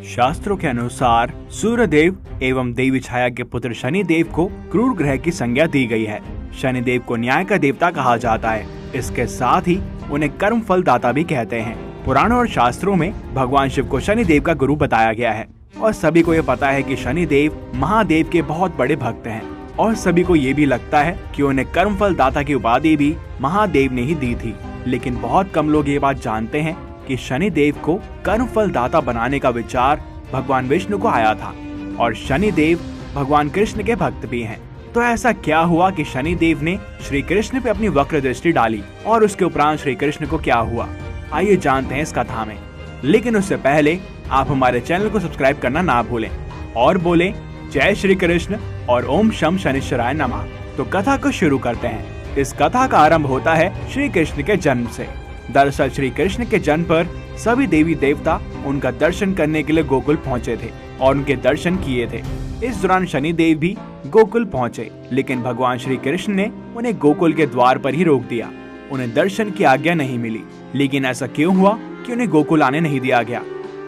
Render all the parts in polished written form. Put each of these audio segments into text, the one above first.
शास्त्रों के अनुसार सूर्यदेव एवं देवी छाया के पुत्र शनिदेव को क्रूर ग्रह की संज्ञा दी गई है। शनिदेव को न्याय का देवता कहा जाता है। इसके साथ ही उन्हें कर्म फल दाता भी कहते हैं। पुराणों और शास्त्रों में भगवान शिव को शनिदेव का गुरु बताया गया है और सभी को ये पता है कि शनिदेव महादेव के बहुत बड़े भक्त हैं और सभी को ये भी लगता है कि उन्हें कर्म फल दाता की उपाधि भी महादेव ने ही दी थी। लेकिन बहुत कम लोग ये बात जानते हैं कि शनिदेव को कर्म फल दाता बनाने का विचार भगवान विष्णु को आया था और शनिदेव भगवान कृष्ण के भक्त भी हैं। तो ऐसा क्या हुआ कि शनिदेव ने श्री कृष्ण पे अपनी वक्र दृष्टि डाली और उसके उपरांत श्री कृष्ण को क्या हुआ, आइए जानते हैं इस कथा में। लेकिन उससे पहले आप हमारे चैनल को सब्सक्राइब करना ना भूलें और बोलें जय श्री कृष्ण और ओम शम शनिश्चराय नमः। तो कथा को शुरू करते हैं। इस कथा का आरंभ होता है श्री कृष्ण के जन्म से। दरअसल श्री कृष्ण के जन्म पर सभी देवी देवता उनका दर्शन करने के लिए गोकुल पहुँचे थे और उनके दर्शन किए थे। इस दौरान शनिदेव भी गोकुल पहुँचे, लेकिन भगवान श्री कृष्ण ने उन्हें गोकुल के द्वार पर ही रोक दिया। उन्हें दर्शन की आज्ञा नहीं मिली। लेकिन ऐसा क्यों हुआ कि उन्हें गोकुल आने नहीं दिया गया?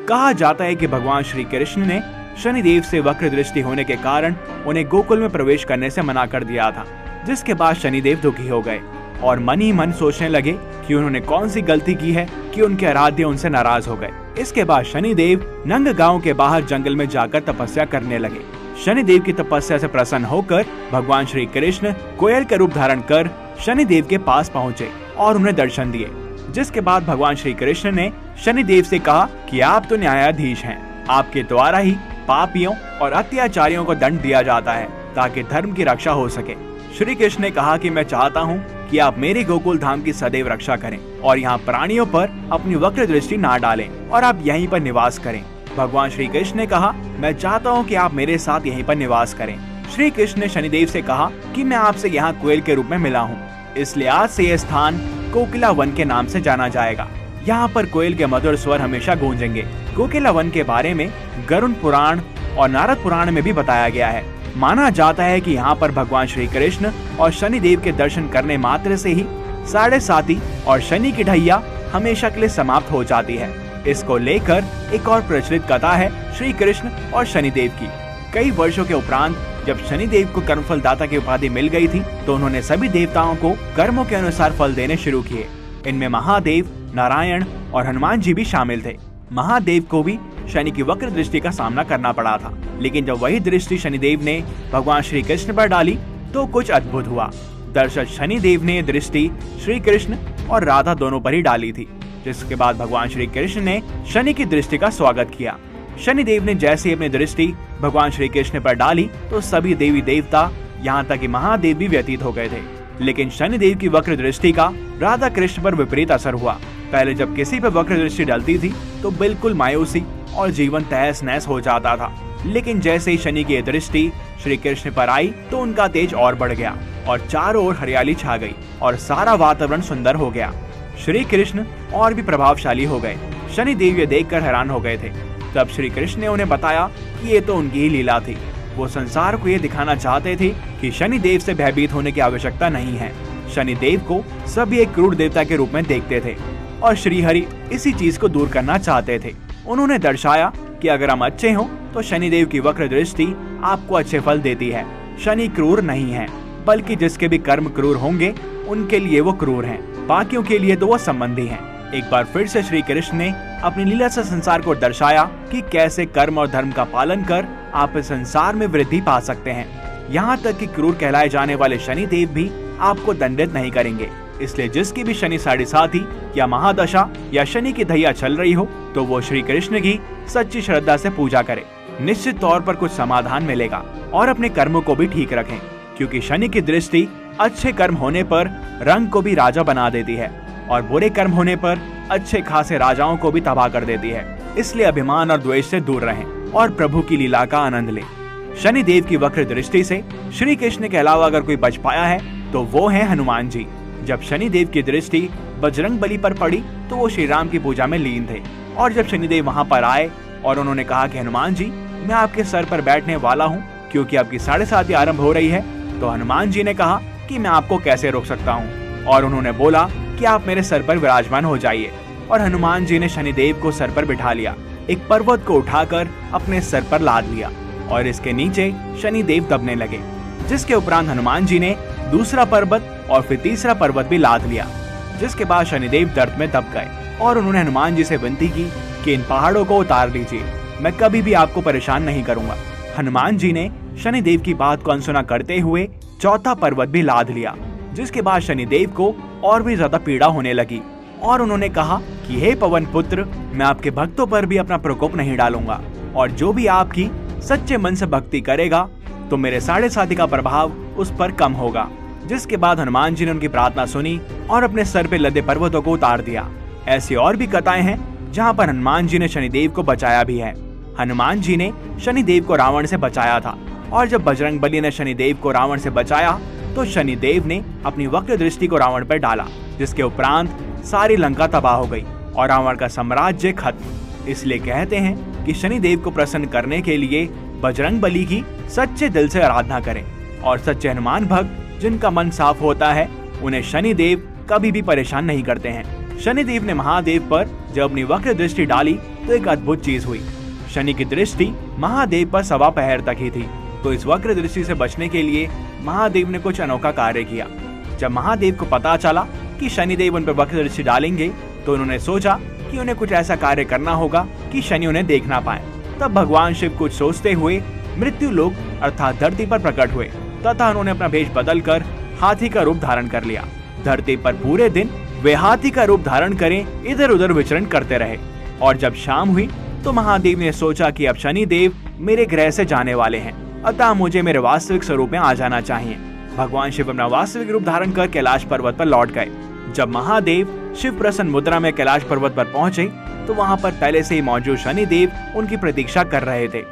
कहा जाता है कि भगवान श्री कृष्ण ने शनिदेव से वक्र दृष्टि होने के कारण उन्हें गोकुल में प्रवेश करने से मना कर दिया था, जिसके बाद शनिदेव दुखी हो गए और मन ही मन सोचने लगे कि उन्होंने कौन सी गलती की है कि उनके आराध्य उनसे नाराज हो गए। इसके बाद शनिदेव नंग गांव के बाहर जंगल में जाकर तपस्या करने लगे। शनिदेव की तपस्या से प्रसन्न होकर भगवान श्री कृष्ण कोयल का रूप धारण कर शनिदेव के पास पहुँचे और उन्हें दर्शन दिए। जिसके बाद भगवान श्री कृष्ण ने शनिदेव से कहा कि आप तो न्यायाधीश हैं, आपके द्वारा ही पापियों और अत्याचारियों को दंड दिया जाता है ताकि धर्म की रक्षा हो सके। श्री कृष्ण ने कहा कि मैं चाहता हूँ कि आप मेरे गोकुल धाम की सदैव रक्षा करें और यहाँ प्राणियों पर अपनी वक्र दृष्टि ना डालें और आप यहीं पर निवास करें। भगवान श्री कृष्ण ने कहा मैं चाहता हूँ कि आप मेरे साथ यहीं पर निवास करें। श्री कृष्ण ने शनिदेव से कहा कि मैं आपसे यहाँ कोयल के रूप में मिला हूँ, इसलिए आज से यह स्थान कोकिला वन के नाम से जाना जाएगा। यहाँ पर कोयल के मधुर स्वर हमेशा गूंजेंगे। कोकिला वन के बारे में गरुड़ पुराण और नारद पुराण में भी बताया गया है। माना जाता है कि यहाँ पर भगवान श्री कृष्ण और शनिदेव के दर्शन करने मात्र से ही साढ़े साती और शनि की ढैया हमेशा के लिए समाप्त हो जाती है। इसको लेकर एक और प्रचलित कथा है श्री कृष्ण और शनिदेव की। कई वर्षों के उपरांत जब शनिदेव को कर्मफल दाता की उपाधि मिल गई थी तो उन्होंने सभी देवताओं को कर्मों के अनुसार फल देने शुरू किए। इनमें महादेव, नारायण और हनुमान जी भी शामिल थे। महादेव को भी शनि की वक्र दृष्टि का सामना करना पड़ा था, लेकिन जब वही दृष्टि शनिदेव ने भगवान श्री कृष्ण पर डाली तो कुछ अद्भुत हुआ। दरअसल शनिदेव ने दृष्टि श्री कृष्ण और राधा दोनों पर ही डाली थी, जिसके बाद भगवान श्री कृष्ण ने शनि की दृष्टि का स्वागत किया। शनिदेव ने जैसे अपनी दृष्टि भगवान श्री कृष्ण पर डाली तो सभी देवी देवता यहाँ तक कि महादेव भी व्यतीत हो गए थे। लेकिन शनिदेव की वक्र दृष्टि का राधा कृष्ण पर विपरीत असर हुआ। पहले जब किसी पर वक्र दृष्टि डलती थी तो बिल्कुल मायूसी और जीवन तहस नहस हो जाता था, लेकिन जैसे ही शनि की दृष्टि श्री कृष्ण पर आई तो उनका तेज और बढ़ गया और चारों ओर हरियाली छा गई और सारा वातावरण सुंदर हो गया। श्री कृष्ण और भी प्रभावशाली हो गए। शनिदेव ये देखकर हैरान हो गए थे। तब श्री कृष्ण ने उन्हें बताया कि ये तो उनकी ही लीला थी। वो संसार को ये दिखाना चाहते थे कि शनिदेव से भयभीत होने की आवश्यकता नहीं है। शनिदेव को सभी एक क्रूर देवता के रूप में देखते थे और श्रीहरि इसी चीज को दूर करना चाहते थे। उन्होंने दर्शाया कि अगर हम अच्छे हों तो शनिदेव की वक्र दृष्टि आपको अच्छे फल देती है। शनि क्रूर नहीं है, बल्कि जिसके भी कर्म क्रूर होंगे उनके लिए वो क्रूर हैं, बाकियों के लिए तो वो संबंधी हैं। एक बार फिर से श्री कृष्ण ने अपनी लीला से संसार को दर्शाया कि कैसे कर्म और धर्म का पालन कर आप इस संसार में वृद्धि पा सकते हैं। यहाँ तक कि क्रूर कहलाए जाने वाले शनिदेव भी आपको दंडित नहीं करेंगे। इसलिए जिसकी भी शनि साढ़े साथी या महादशा या शनि की दैया चल रही हो तो वो श्री कृष्ण की सच्ची श्रद्धा से पूजा करे। निश्चित तौर पर कुछ समाधान मिलेगा। और अपने कर्मों को भी ठीक रखें, क्योंकि शनि की दृष्टि अच्छे कर्म होने पर रंग को भी राजा बना देती है और बुरे कर्म होने पर अच्छे खासे राजाओं को भी तबाह कर देती है। इसलिए अभिमान और द्वेष से दूर रहें और प्रभु की लीला का आनंद लें। शनिदेव की वक्र दृष्टि से श्री कृष्ण के अलावा अगर कोई बच पाया है तो वो है हनुमान जी। जब शनिदेव की दृष्टि बजरंग बली पर पड़ी तो वो श्री राम की पूजा में लीन थे और जब शनिदेव वहाँ पर आए और उन्होंने कहा कि हनुमान जी मैं आपके सर पर बैठने वाला हूँ क्योंकि आपकी 7:30 आरंभ हो रही है, तो हनुमान जी ने कहा कि मैं आपको कैसे रोक सकता हूँ और उन्होंने बोला कि आप मेरे सर पर विराजमान हो जाइए और हनुमान जी ने शनिदेव को सर पर बिठा लिया। एक पर्वत को उठाकर अपने सर पर लाद लिया और इसके नीचे शनिदेव दबने लगे, जिसके उपरांत हनुमान जी ने दूसरा पर्वत और फिर तीसरा पर्वत भी लाद लिया, जिसके बाद शनिदेव दर्द में दब गए और उन्होंने हनुमान जी से विनती की कि इन पहाड़ों को उतार लीजिए, मैं कभी भी आपको परेशान नहीं करूंगा। हनुमान जी ने शनिदेव की बात को अनसुना करते हुए चौथा पर्वत भी लाद लिया, जिसके बाद शनिदेव को और भी ज्यादा पीड़ा होने लगी और उन्होंने कहा कि हे पवन पुत्र, मैं आपके भक्तों पर भी अपना प्रकोप नहीं डालूंगा और जो भी आपकी सच्चे मन से भक्ति करेगा तो मेरे 7.5 का प्रभाव उस पर कम होगा। जिसके बाद हनुमान जी ने उनकी प्रार्थना सुनी और अपने सर पे लदे पर्वतों को उतार दिया। ऐसी और भी कथाएं हैं जहां पर हनुमान जी ने शनिदेव को बचाया भी है। हनुमान जी ने शनिदेव को रावण से बचाया था और जब बजरंगबली ने शनिदेव को रावण से बचाया तो शनिदेव ने अपनी वक्र दृष्टि को रावण पर डाला, जिसके उपरांत सारी लंका तबाह हो गई और रावण का साम्राज्य खत्म। इसलिए कहते हैं कि शनिदेव को प्रसन्न करने के लिए बजरंगबली की सच्चे दिल से आराधना करें और सच्चे हनुमान भक्त जिनका मन साफ होता है उन्हें शनिदेव कभी भी परेशान नहीं करते हैं। शनिदेव ने महादेव पर जब अपनी वक्र दृष्टि डाली तो एक अद्भुत चीज हुई। शनि की दृष्टि महादेव पर 1.25 पहर तक ही थी, तो इस वक्र दृष्टि से बचने के लिए महादेव ने कुछ अनोखा कार्य किया। जब महादेव को पता चला कि शनिदेव उन पर वक्र दृष्टि डालेंगे तो उन्होंने सोचा कि उन्हें कुछ ऐसा कार्य करना होगा कि शनि उन्हें देख ना पाए। तब भगवान शिव कुछ सोचते हुए मृत्यु लोक अर्थात धरती पर प्रकट हुए तथा उन्होंने अपना भेष बदलकर हाथी का रूप धारण कर लिया। धरती पर पूरे दिन वे हाथी का रूप धारण करें इधर उधर विचरण करते रहे और जब शाम हुई तो महादेव ने सोचा कि अब शनिदेव मेरे ग्रह से जाने वाले हैं, अतः मुझे मेरे वास्तविक स्वरूप में आ जाना चाहिए। भगवान शिव अपना वास्तविक रूप धारण कर कैलाश पर्वत पर लौट गए। जब महादेव शिव प्रसन्न मुद्रा में कैलाश पर्वत पर पहुंचे तो वहां पर पहले से ही मौजूद शनिदेव उनकी प्रतीक्षा कर रहे थे।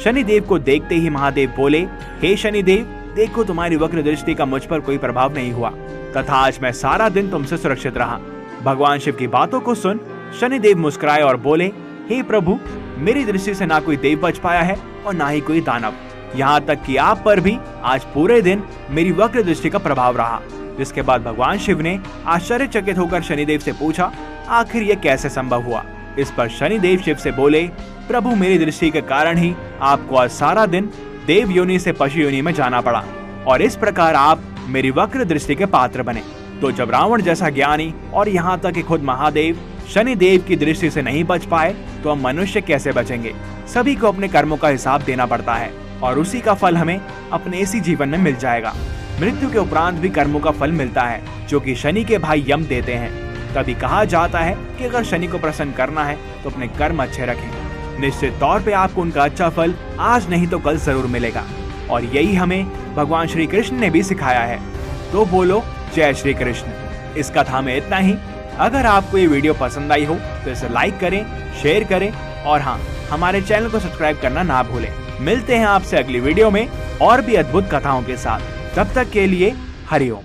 शनिदेव को देखते ही महादेव बोले, हे शनिदेव, देखो तुम्हारी वक्र दृष्टि का मुझ पर कोई प्रभाव नहीं हुआ तथा आज मैं सारा दिन तुमसे सुरक्षित रहा। भगवान शिव की बातों को सुन शनिदेव मुस्कुराए और बोले, हे प्रभु, मेरी दृष्टि से ना कोई देव बच पाया है और ना ही कोई दानव, यहाँ तक कि आप पर भी आज पूरे दिन मेरी वक्र दृष्टि का प्रभाव रहा। जिसके बाद भगवान शिव ने आश्चर्यचकित होकर शनिदेव से पूछा, आखिर ये कैसे संभव हुआ। इस पर शनिदेव शिव से बोले, प्रभु, मेरी दृष्टि के कारण ही आपको आज सारा दिन देव योनि से पशु योनि में जाना पड़ा और इस प्रकार आप मेरी वक्र दृष्टि के पात्र बने। तो जब रावण जैसा ज्ञानी और यहाँ तक कि खुद महादेव शनिदेव की दृष्टि से नहीं बच पाए तो हम मनुष्य कैसे बचेंगे। सभी को अपने कर्मों का हिसाब देना पड़ता है और उसी का फल हमें अपने इसी जीवन में मिल जाएगा। मृत्यु के उपरांत भी कर्मों का फल मिलता है जो कि शनि के भाई यम देते हैं। तभी कहा जाता है कि अगर शनि को प्रसन्न करना है तो अपने कर्म अच्छे रखें। निश्चित तौर पे आपको उनका अच्छा फल आज नहीं तो कल जरूर मिलेगा और यही हमें भगवान श्री कृष्ण ने भी सिखाया है। तो बोलो जय श्री कृष्ण। इस कथा में इतना ही। अगर आपको ये वीडियो पसंद आई हो तो इसे लाइक करें, शेयर करें और हाँ, हमारे चैनल को सब्सक्राइब करना ना भूलें। मिलते हैं आपसे अगली वीडियो में और भी अद्भुत कथाओं के साथ। तब तक के लिए हरि ओम।